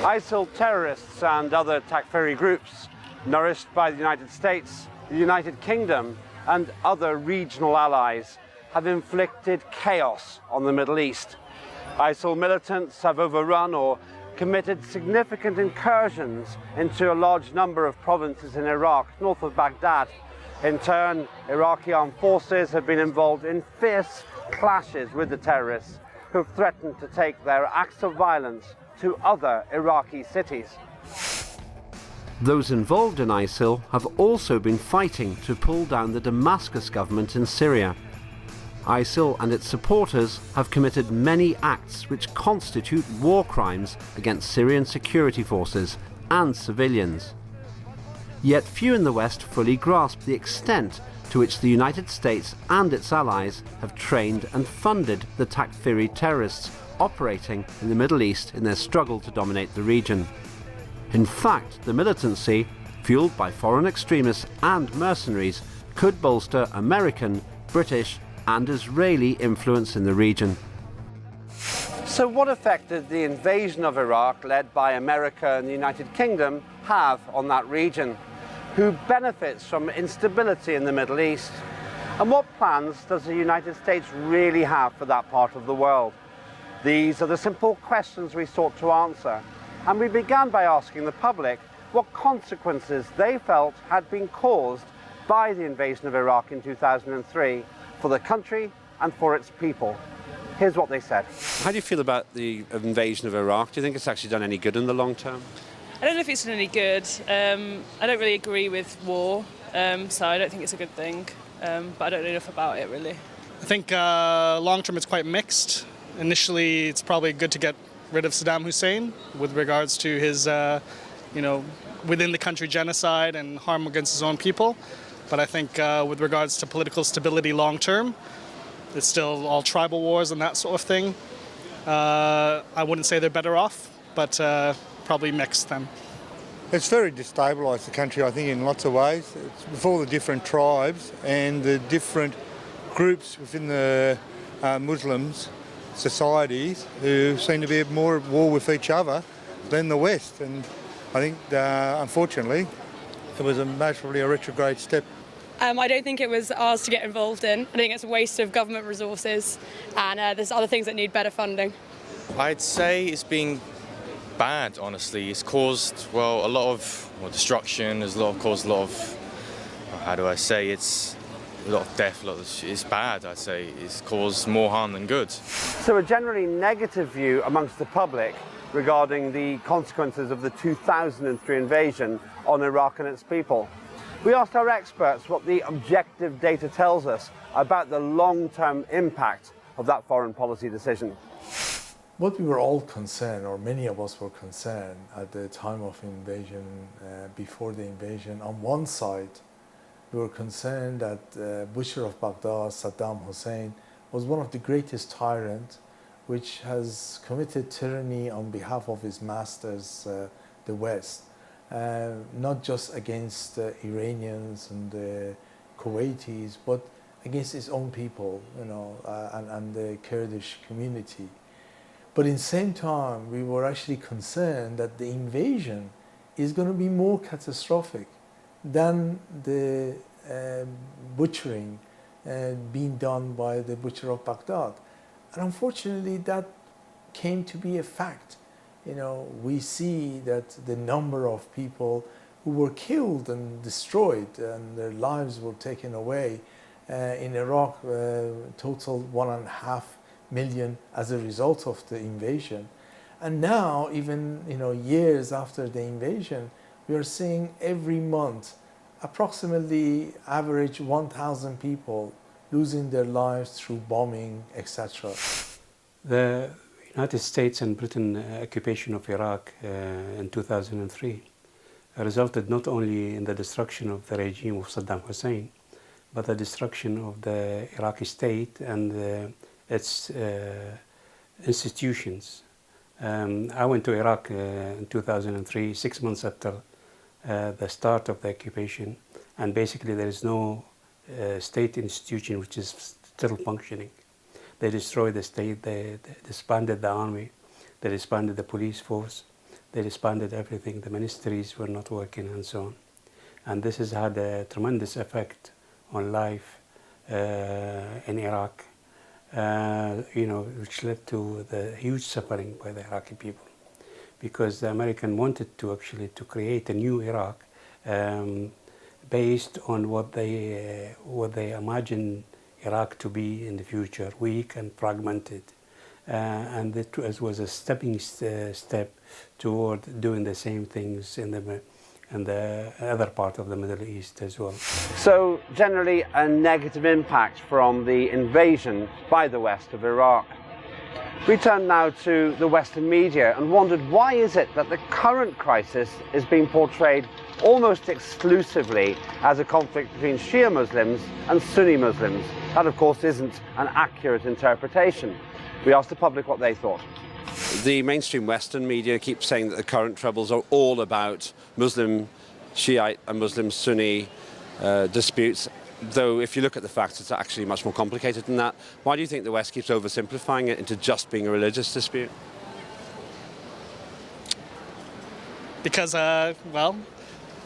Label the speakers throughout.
Speaker 1: ISIL terrorists and other Takfiri groups, nourished by the United States, the United Kingdom and other regional allies, have inflicted chaos on the Middle East. ISIL militants have overrun or committed significant incursions into a large number of provinces in Iraq, north of Baghdad. In turn, Iraqi armed forces have been involved in fierce clashes with the terrorists, who have threatened to take their acts of violence to other Iraqi cities.
Speaker 2: Those involved in ISIL have also been fighting to pull down the Damascus government in Syria. ISIL and its supporters have committed many acts which constitute war crimes against Syrian security forces and civilians. Yet few in the West fully grasp the extent to which the United States and its allies have trained and funded the Takfiri terrorists operating in the Middle East in their struggle to dominate the region. In fact, the militancy, fueled by foreign extremists and mercenaries, could bolster American, British and Israeli influence in the region.
Speaker 1: So what effect did the invasion of Iraq, led by America and the United Kingdom, have on that region? Who benefits from instability in the Middle East? And what plans does the United States really have for that part of the world? These are the simple questions we sought to answer. And we began by asking the public what consequences they felt had been caused by the invasion of Iraq in 2003 for the country and for its people. Here's what they said.
Speaker 2: How do you feel about the invasion of Iraq? Do you think it's actually done any good in the long term?
Speaker 3: I don't know if it's done any good. I don't really agree with war, so I don't think it's a good thing, but I don't know enough about it really.
Speaker 4: I think long term it's quite mixed. Initially it's probably good to get rid of Saddam Hussein with regards to his within the country genocide and harm against his own people. But I think with regards to political stability long term, it's still all tribal wars and that sort of thing. I wouldn't say they're better off, but probably mixed then.
Speaker 5: It's very destabilised the country, I think, in lots of ways. It's with all the different tribes and the different groups within the Muslims societies who seem to be more at war with each other than the West. And I think, unfortunately, it was probably a retrograde step.
Speaker 6: I don't think it was ours to get involved in. I think it's a waste of government resources, and there's other things that need better funding.
Speaker 7: I'd say it's been bad, honestly. It's caused, well, a lot of destruction. There's caused a lot of, how do I say, it's a lot of death. It's bad, I'd say. It's caused more harm than good.
Speaker 1: So a generally negative view amongst the public regarding the consequences of the 2003 invasion on Iraq and its people. We asked our experts what the objective data tells us about the long-term impact of that foreign policy decision.
Speaker 8: What we were all concerned, or many of us were concerned at the time of invasion, before the invasion, on one side, we were concerned that Butcher of Baghdad, Saddam Hussein, was one of the greatest tyrants which has committed tyranny on behalf of his masters, the West. Not just against the Iranians and the Kuwaitis, but against his own people, and the Kurdish community. But in the same time, we were actually concerned that the invasion is going to be more catastrophic than the butchering being done by the Butcher of Baghdad. And unfortunately, that came to be a fact. We see that the number of people who were killed and destroyed and their lives were taken away in Iraq, total 1.5 million as a result of the invasion. And now, even years after the invasion, we are seeing every month approximately average 1,000 people losing their lives through bombing, etc.
Speaker 9: The United States and Britain occupation of Iraq in 2003 resulted not only in the destruction of the regime of Saddam Hussein, but the destruction of the Iraqi state and its institutions. I went to Iraq in 2003, 6 months after the start of the occupation, and basically there is no state institution which is still functioning. They destroyed the state, they disbanded the army, they disbanded the police force, They disbanded everything. The ministries were not working and so on. And this has had a tremendous effect on life in Iraq, which led to the huge suffering by the Iraqi people, because the American wanted to actually to create a new Iraq based on what they imagined Iraq to be in the future, weak and fragmented. And it was a stepping step toward doing the same things in the other part of the Middle East as well.
Speaker 1: So generally a negative impact from the invasion by the West of Iraq. We turn now to the Western media and wondered, why is it that the current crisis is being portrayed almost exclusively as a conflict between Shia Muslims and Sunni Muslims? That, of course, isn't an accurate interpretation. We asked the public what they thought.
Speaker 2: The mainstream Western media keeps saying that the current troubles are all about Muslim Shiite and Muslim Sunni disputes, though if you look at the facts, it's actually much more complicated than that. Why do you think the West keeps oversimplifying it into just being a religious dispute?
Speaker 4: Because, well,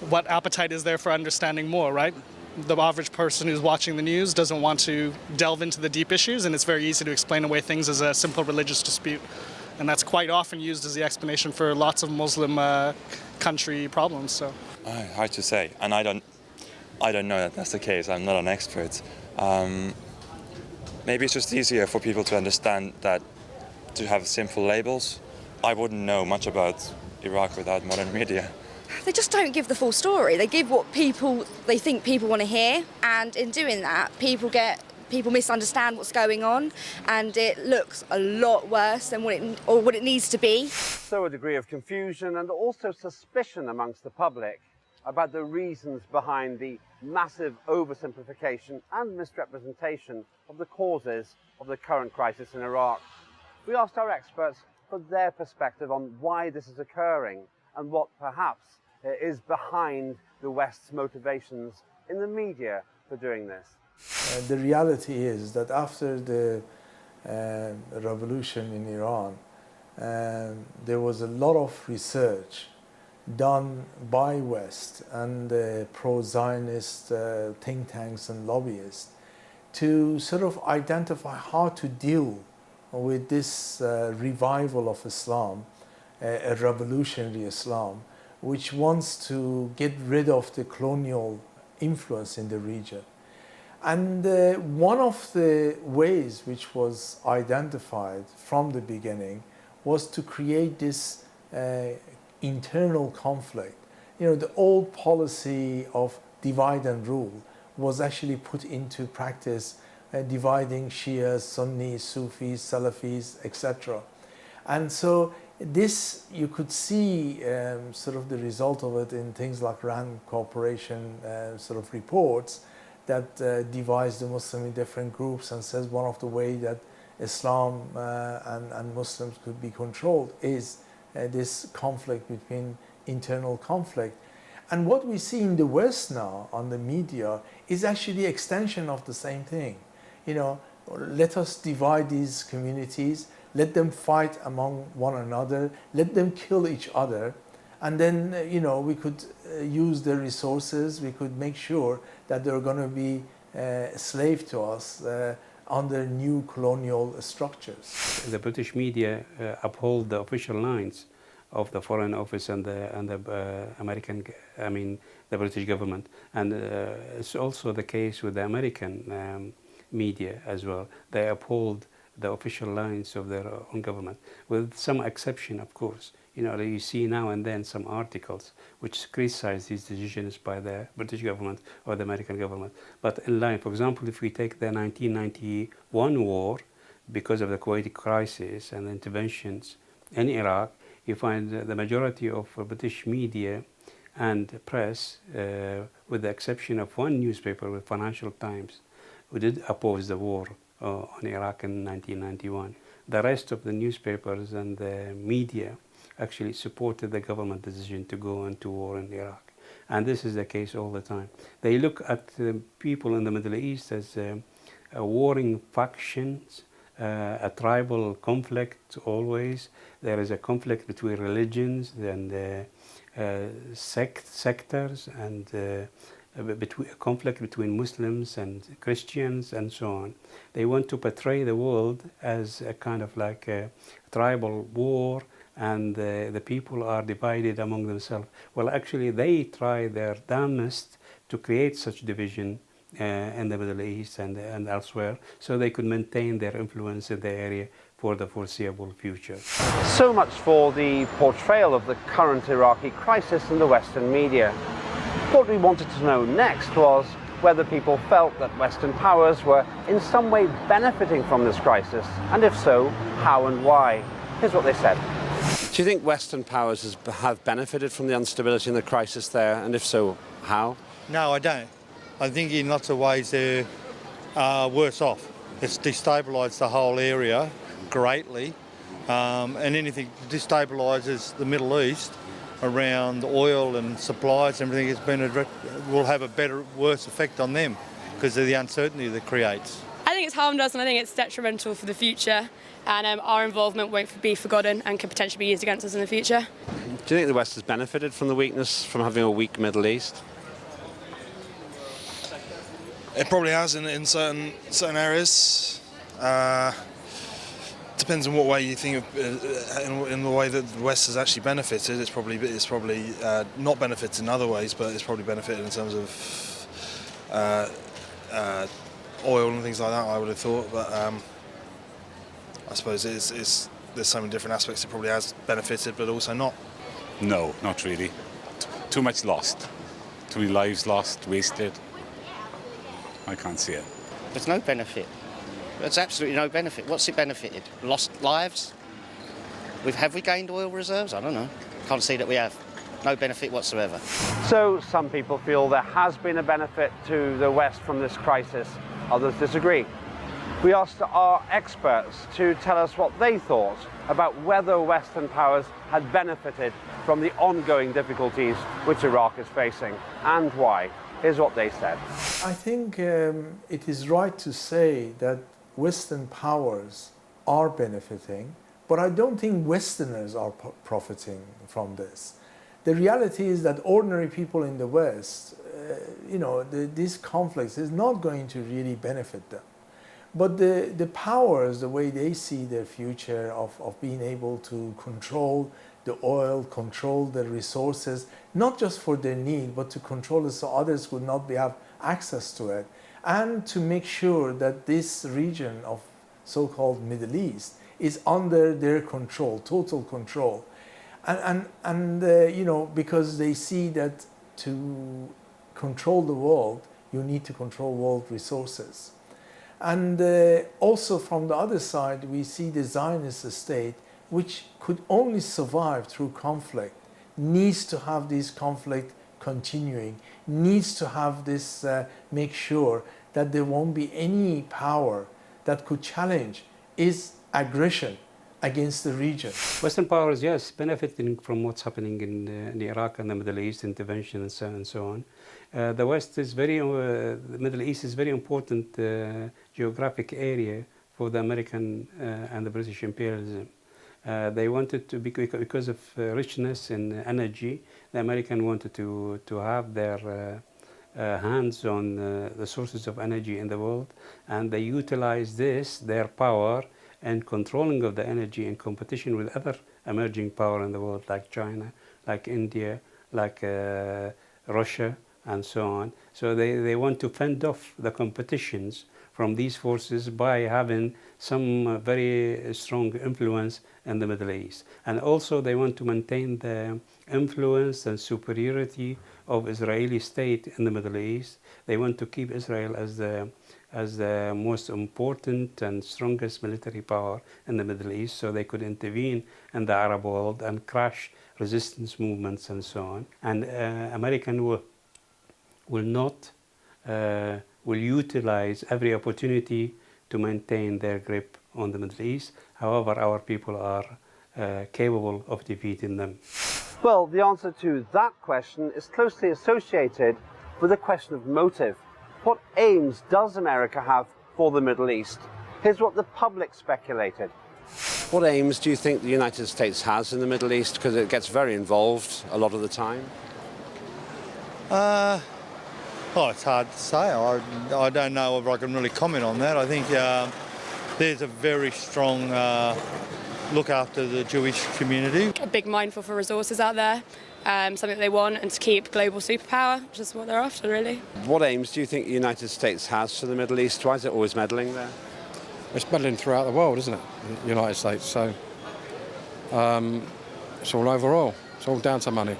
Speaker 4: what appetite is there for understanding more, right? The average person who's watching the news doesn't want to delve into the deep issues, and it's very easy to explain away things as a simple religious dispute. And that's quite often used as the explanation for lots of Muslim country problems. So
Speaker 10: hard to say, and I don't know that that's the case. I'm not an expert. Maybe it's just easier for people to understand that, to have simple labels. I wouldn't know much about Iraq without modern media.
Speaker 11: They just don't give the full story. They give what they think people want to hear, and in doing that, people misunderstand what's going on, and it looks a lot worse than what it needs to be.
Speaker 1: So a degree of confusion and also suspicion amongst the public about the reasons behind the massive oversimplification and misrepresentation of the causes of the current crisis in Iraq. We asked our experts for their perspective on why this is occurring and what perhaps is behind the West's motivations in the media for doing this.
Speaker 8: The reality is that after the revolution in Iran, there was a lot of research done by West and pro-Zionist think tanks and lobbyists to sort of identify how to deal with this revival of Islam, a revolutionary Islam, which wants to get rid of the colonial influence in the region. And one of the ways which was identified from the beginning was to create this internal conflict. The old policy of divide and rule was actually put into practice, dividing Shias, Sunnis, Sufis, Salafis, etc. And so this, you could see sort of the result of it in things like RAND Corporation sort of reports that divides the Muslim in different groups and says one of the ways that Islam and Muslims could be controlled is this conflict between internal conflict. And what we see in the West now on the media is actually extension of the same thing. Let us divide these communities, let them fight among one another, let them kill each other, and then we could use the resources, we could make sure that they're going to be slave to us under new colonial structures.
Speaker 9: The British media uphold the official lines of the Foreign Office and the the British government, and it's also the case with the American media as well. They uphold the official lines of their own government, with some exception, of course. You see now and then some articles which criticize these decisions by the British government or the American government. But in line, for example, if we take the 1991 war, because of the Kuwaiti crisis and the interventions in Iraq, you find the majority of British media and press, with the exception of one newspaper, with Financial Times, who did oppose the war on Iraq in 1991. The rest of the newspapers and the media actually supported the government decision to go into war in Iraq. And this is the case all the time. They look at the people in the Middle East as warring factions a tribal conflict always. There is a conflict between religions and sectors, and a conflict between Muslims and Christians and so on. They want to portray the world as a kind of like a tribal war, and the people are divided among themselves. Well, actually, they try their damnedest to create such division in the Middle East and elsewhere, so they could maintain their influence in the area for the foreseeable future.
Speaker 1: So much for the portrayal of the current Iraqi crisis in the Western media. What we wanted to know next was whether people felt that Western powers were in some way benefiting from this crisis, and if so, how and why. Here's what they said. Do you think Western powers have benefited from the instability and the crisis there, and if so, how?
Speaker 5: No, I don't. I think in lots of ways they're worse off. It's destabilised the whole area greatly, and anything destabilises the Middle East around oil and supplies and everything will have a worse effect on them because of the uncertainty that creates.
Speaker 6: I think it's harmed us, and I think it's detrimental for the future, and our involvement won't be forgotten and could potentially be used against us in the future.
Speaker 1: Do you think the West has benefited from the weakness, from having a weak Middle East?
Speaker 12: It probably has in certain areas. Depends on what way you think of, in the way that the West has actually benefited. It's probably not benefited in other ways, but it's probably benefited in terms of oil and things like that, I would have thought. But I suppose there's so many different aspects. It probably has benefited, but also not.
Speaker 13: No, not really. Too much lost. Too many lives lost, wasted. I can't see it.
Speaker 14: There's no benefit. There's absolutely no benefit. What's it benefited? Lost lives? Have we gained oil reserves? I don't know. Can't see that we have. No benefit whatsoever.
Speaker 1: So some people feel there has been a benefit to the West from this crisis. Others disagree. We asked our experts to tell us what they thought about whether Western powers had benefited from the ongoing difficulties which Iraq is facing, and why. Here's what they said.
Speaker 8: I think it is right to say that Western powers are benefiting, but I don't think Westerners are profiting from this. The reality is that ordinary people in the West, these conflicts is not going to really benefit them. But the powers, the way they see their future of being able to control the oil, control the resources, not just for their need, but to control it so others would not have access to it, and to make sure that this region of so-called Middle East is under their control, total control. Because they see that to control the world, you need to control world resources. And also from the other side, we see the Zionist state, which could only survive through conflict, needs to have this conflict continuing, needs to have this, make sure that there won't be any power that could challenge its aggression against the region.
Speaker 9: Western powers, yes, benefiting from what's happening in Iraq and the Middle East, intervention and so on. The West is the Middle East is very important geographic area for the American and the British imperialism. They wanted to, because of richness in energy, the American wanted to have their hands on the sources of energy in the world, and they utilized their power and controlling of the energy in competition with other emerging power in the world, like China, like India, like Russia, and so on. So they want to fend off the competitions from these forces by having some very strong influence in the Middle East. And also they want to maintain the influence and superiority of Israeli state in the Middle East. They want to keep Israel as the most important and strongest military power in the Middle East, so they could intervene in the Arab world and crush resistance movements and so on. And American will utilize every opportunity to maintain their grip on the Middle East. However, our people are capable of defeating them.
Speaker 1: Well, the answer to that question is closely associated with the question of motive. What aims does America have for the Middle East? Here's what the public speculated.
Speaker 2: What aims do you think the United States has in the Middle East? Because it gets very involved a lot of the time.
Speaker 5: Oh, it's hard to say. I don't know if I can really comment on that. I think there's a very strong look after the Jewish community.
Speaker 6: A big mindful for resources out there, something that they want, and to keep global superpower, which is what they're after, really.
Speaker 2: What aims do you think the United States has for the Middle East? Why is it always meddling there?
Speaker 15: It's meddling throughout the world, isn't it? The United States. So it's all overall. It's all down to money.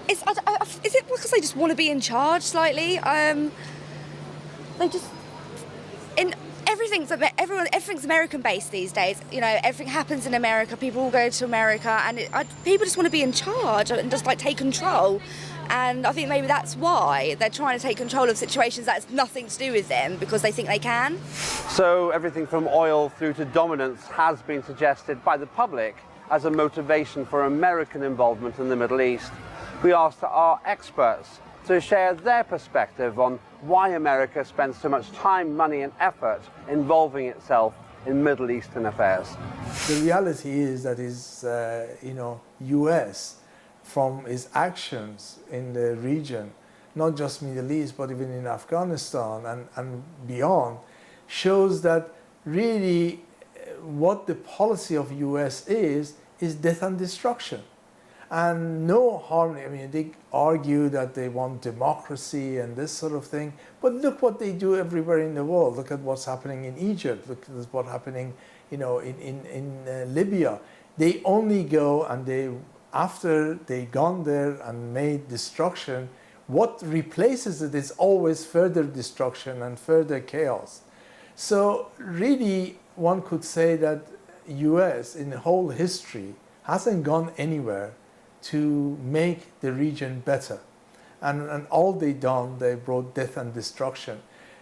Speaker 11: Is it because they just want to be in charge slightly? They just everything's American based these days. You know, everything happens in America. People all go to America, and people just want to be in charge and just like take control. And I think maybe that's why they're trying to take control of situations that's nothing to do with them, because they think they can.
Speaker 1: So everything from oil through to dominance has been suggested by the public as a motivation for American involvement in the Middle East. We asked our experts to share their perspective on why America spends so much time, money and effort involving itself in Middle Eastern affairs.
Speaker 8: The reality is that US, from its actions in the region, not just Middle East, but even in Afghanistan and beyond, shows that really what the policy of US is death and destruction. And no harmony. I mean, they argue that they want democracy and this sort of thing, but look what they do everywhere in the world. Look at what's happening in Egypt. Look at what's happening, in Libya. They only go and after they gone there and made destruction, what replaces it is always further destruction and further chaos. So really, one could say that US in the whole history hasn't gone anywhere to make the region better. And all they done, they brought death and destruction.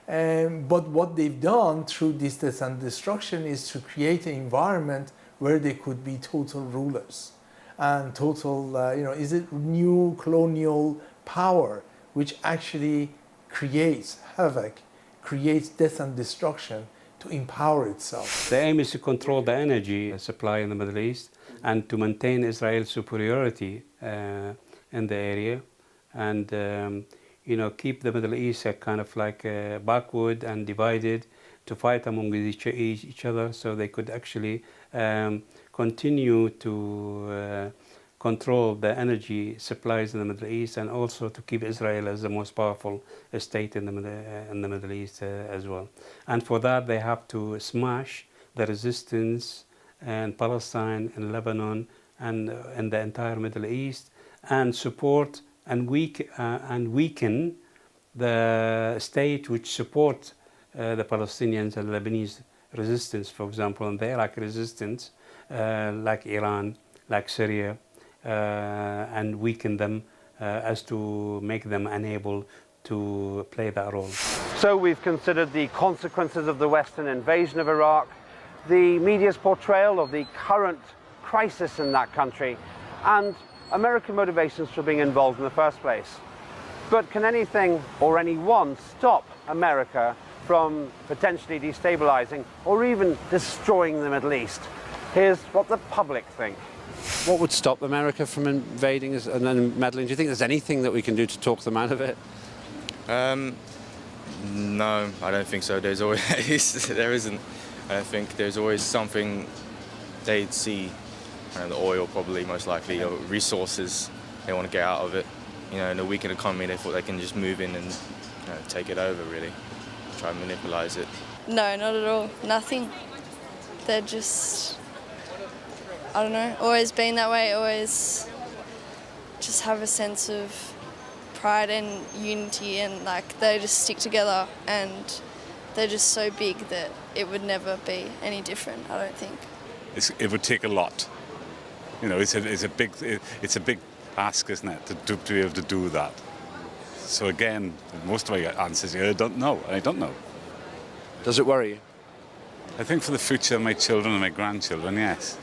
Speaker 8: But what they've done through this death and destruction is to create an environment where they could be total rulers. And total, is it new colonial power, which actually creates havoc, creates death and destruction to empower itself.
Speaker 9: The aim is to control the energy supply in the Middle East and to maintain Israel's superiority in the area, and keep the Middle East kind of like backward and divided, to fight among each other, so they could actually continue to control the energy supplies in the Middle East, and also to keep Israel as the most powerful state in the Middle East as well. And for that, they have to smash the resistance in Palestine, in Lebanon, and in the entire Middle East, and support and weaken the state which support the Palestinians and Lebanese resistance, for example, and the Iraqi resistance, like Iran, like Syria, and weaken them as to make them unable to play that role.
Speaker 1: So we've considered the consequences of the Western invasion of Iraq, the media's portrayal of the current crisis in that country, and American motivations for being involved in the first place. But can anything or anyone stop America from potentially destabilizing or even destroying the Middle East? Here's what the public think.
Speaker 2: What would stop America from invading and then meddling? Do you think there's anything that we can do to talk them out of it?
Speaker 7: No, I don't think so. There isn't. I don't think there's always something they'd see, the oil probably, most likely, or resources they want to get out of it. In a weakened economy, they thought they can just move in and take it over, really, try and monopolize it.
Speaker 16: No, not at all. Nothing. They're just, I don't know, always been that way, always just have a sense of pride and unity, and they just stick together, and they're just so big that it would never be any different, I don't think.
Speaker 13: It would take a lot. It's a big ask, isn't it, to be able to do that. So again, most of my answers here, I don't know, and I don't know.
Speaker 2: Does it worry you?
Speaker 13: I think for the future of my children and my grandchildren, yes.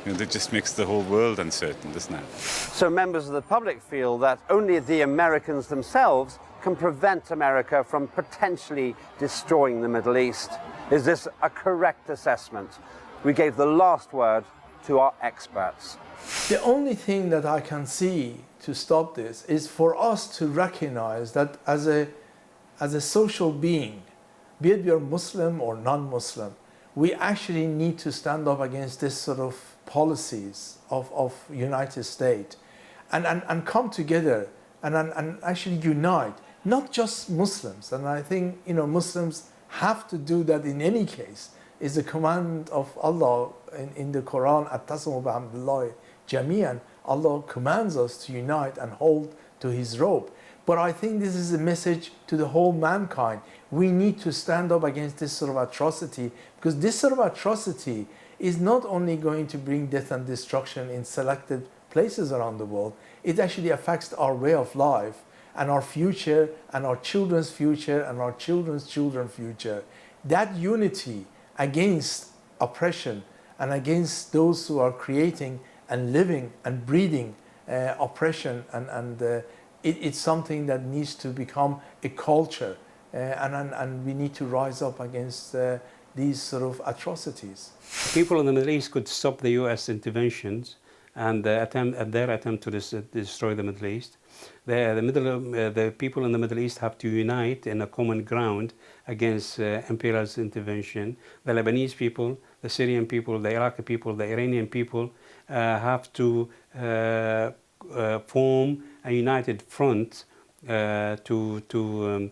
Speaker 13: That just makes the whole world uncertain, doesn't it?
Speaker 1: So members of the public feel that only the Americans themselves can prevent America from potentially destroying the Middle East. Is this a correct assessment? We gave the last word to our experts.
Speaker 8: The only thing that I can see to stop this is for us to recognize that as a social being, be it we are Muslim or non-Muslim, we actually need to stand up against this sort of policies of United States and come together and actually unite, not just Muslims. And I think, you know, Muslims have to do that in any case. Is the command of Allah in the Quran, At-Tasimu bihamdillahi jami'an. Allah commands us to unite and hold to His rope. But I think this is a message to the whole mankind. We need to stand up against this sort of atrocity, because this sort of atrocity is not only going to bring death and destruction in selected places around the world, it actually affects our way of life and our future and our children's future and our children's children's future. That unity against oppression and against those who are creating and living and breeding oppression it's something that needs to become a culture, and we need to rise up against these sort of atrocities.
Speaker 9: People in the Middle East could stop the U.S. interventions and their attempt to destroy the Middle East. The people in the Middle East have to unite in a common ground against imperialist intervention. The Lebanese people, the Syrian people, the Iraqi people, the Iranian people have to form a united front to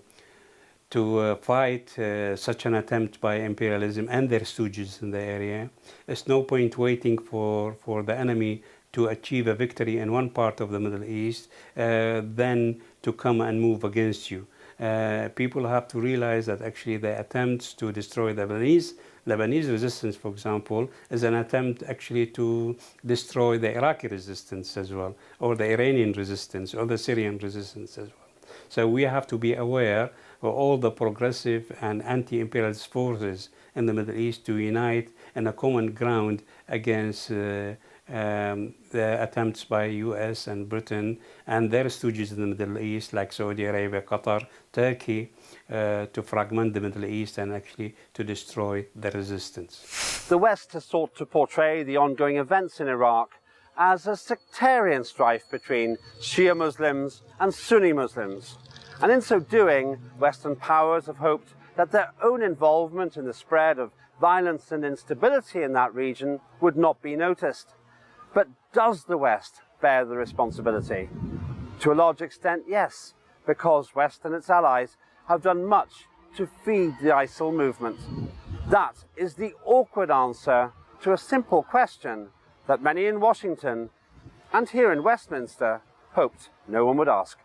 Speaker 9: fight such an attempt by imperialism and their stooges in the area. There's no point waiting for the enemy to achieve a victory in one part of the Middle East, then to come and move against you. People have to realize that actually the attempts to destroy the Lebanese resistance, for example, is an attempt actually to destroy the Iraqi resistance as well, or the Iranian resistance, or the Syrian resistance as well. So we have to be aware of all the progressive and anti-imperialist forces in the Middle East to unite in a common ground against the attempts by US and Britain and their stooges in the Middle East, like Saudi Arabia, Qatar, Turkey, to fragment the Middle East and actually to destroy the resistance.
Speaker 1: The West has sought to portray the ongoing events in Iraq as a sectarian strife between Shia Muslims and Sunni Muslims. And in so doing, Western powers have hoped that their own involvement in the spread of violence and instability in that region would not be noticed. But does the West bear the responsibility? To a large extent, yes, because West and its allies have done much to feed the ISIL movement. That is the awkward answer to a simple question that many in Washington and here in Westminster hoped no one would ask.